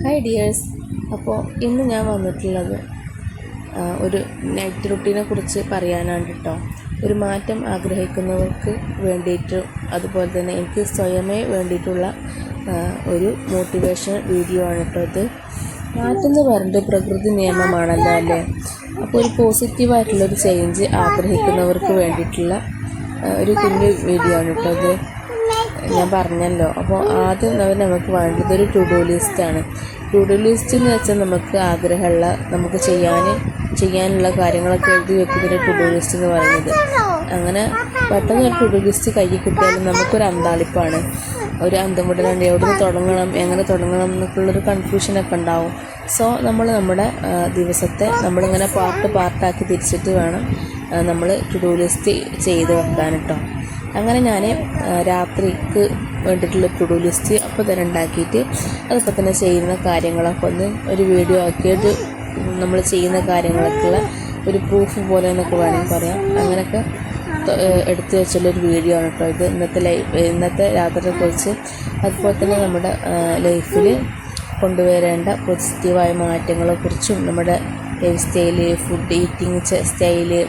Hi dears. അപ്പോൾ ഇന്ന് ഞാൻ വന്നിട്ടുള്ളത് ഒരു നൈറ്റ് റുട്ടീനെ കുറിച്ച് പറയാനാണ് കേട്ടോ. ഒരു മാറ്റം ആഗ്രഹിക്കുന്നവർക്ക് വേണ്ടിയിട്ട്, അതുപോലെ തന്നെ എനിക്ക് സ്വയമേ വേണ്ടിയിട്ടുള്ള ഒരു മോട്ടിവേഷൻ വീഡിയോ ആണ് കേട്ടോ ഇത്. മാറ്റം എന്ന് പറയുന്നത് പ്രകൃതി നിയമമാണല്ലോ അല്ലേ. അപ്പോൾ ഒരു പോസിറ്റീവായിട്ടുള്ളൊരു ചേഞ്ച് ആഗ്രഹിക്കുന്നവർക്ക് വേണ്ടിയിട്ടുള്ള ഒരു കുഞ്ഞു വീഡിയോ ആണ് കേട്ടോ ഇത്. ഞാൻ പറഞ്ഞല്ലോ. അപ്പോൾ ആദ്യം നമുക്ക് വേണ്ടത് ഒരു ടു ഡു ലിസ്റ്റാണ്. ടു ഡു ലിസ്റ്റ് എന്ന് വെച്ചാൽ നമുക്ക് ആഗ്രഹമുള്ള, നമുക്ക് ചെയ്യാനുള്ള കാര്യങ്ങളൊക്കെ എഴുതി വെക്കുന്നൊരു ടു ഡു ലിസ്റ്റ് എന്ന് പറയുന്നത്. അങ്ങനെ പെട്ടെന്ന് ഒരു ടു ഡു ലിസ്റ്റ് കയ്യിൽ കിട്ടിയാലും നമുക്കൊരു അന്താളിപ്പാണ്, ഒരു അന്തം വിടലുണ്ട്. എവിടെ നിന്ന് തുടങ്ങണം, എങ്ങനെ തുടങ്ങണം എന്നൊക്കെയുള്ളൊരു കൺഫ്യൂഷനൊക്കെ ഉണ്ടാവും. സോ നമ്മുടെ ദിവസത്തെ നമ്മളിങ്ങനെ പാർട്ടാക്കി തിരിച്ചിട്ട് വേണം നമ്മൾ ടു ഡു ലിസ്റ്റ് ചെയ്ത് വെക്കാൻ കേട്ടോ. അങ്ങനെ ഞാൻ രാത്രിക്ക് വേണ്ടിയിട്ടുള്ള ടു ഡു ലിസ്റ്റ് അപ്പോൾ തന്നെ ഉണ്ടാക്കിയിട്ട് അതിപ്പോൾ തന്നെ ചെയ്യുന്ന കാര്യങ്ങളൊക്കെ ഒന്ന് ഒരു വീഡിയോ ആക്കിയിട്ട് നമ്മൾ ചെയ്യുന്ന കാര്യങ്ങളൊക്കെയുള്ള ഒരു പ്രൂഫ് പോലെ എന്നൊക്കെ വേണമെങ്കിൽ പറയാം. അങ്ങനെയൊക്കെ എടുത്തു വെച്ചുള്ളൊരു വീഡിയോ ആണ് കേട്ടോ ഇത്. ഇന്നത്തെ രാത്രിയെക്കുറിച്ച്, അതുപോലെ തന്നെ നമ്മുടെ ലൈഫിൽ കൊണ്ടുവരേണ്ട പോസിറ്റീവായ മാറ്റങ്ങളെക്കുറിച്ചും, നമ്മുടെ life style, food eating style,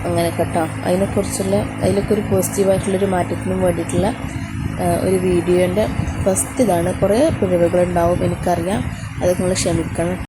അങ്ങനെ കേട്ടോ. അതിലൊക്കെ ഒരു പോസിറ്റീവായിട്ടുള്ളൊരു മാറ്റത്തിനും വേണ്ടിയിട്ടുള്ള ഒരു വീഡിയോൻ്റെ ഫസ്റ്റ് ഇതാണ്. കുറേ പിഴവുകളുണ്ടാവും എനിക്കറിയാം, അത് നിങ്ങൾ ക്ഷമിക്കണം.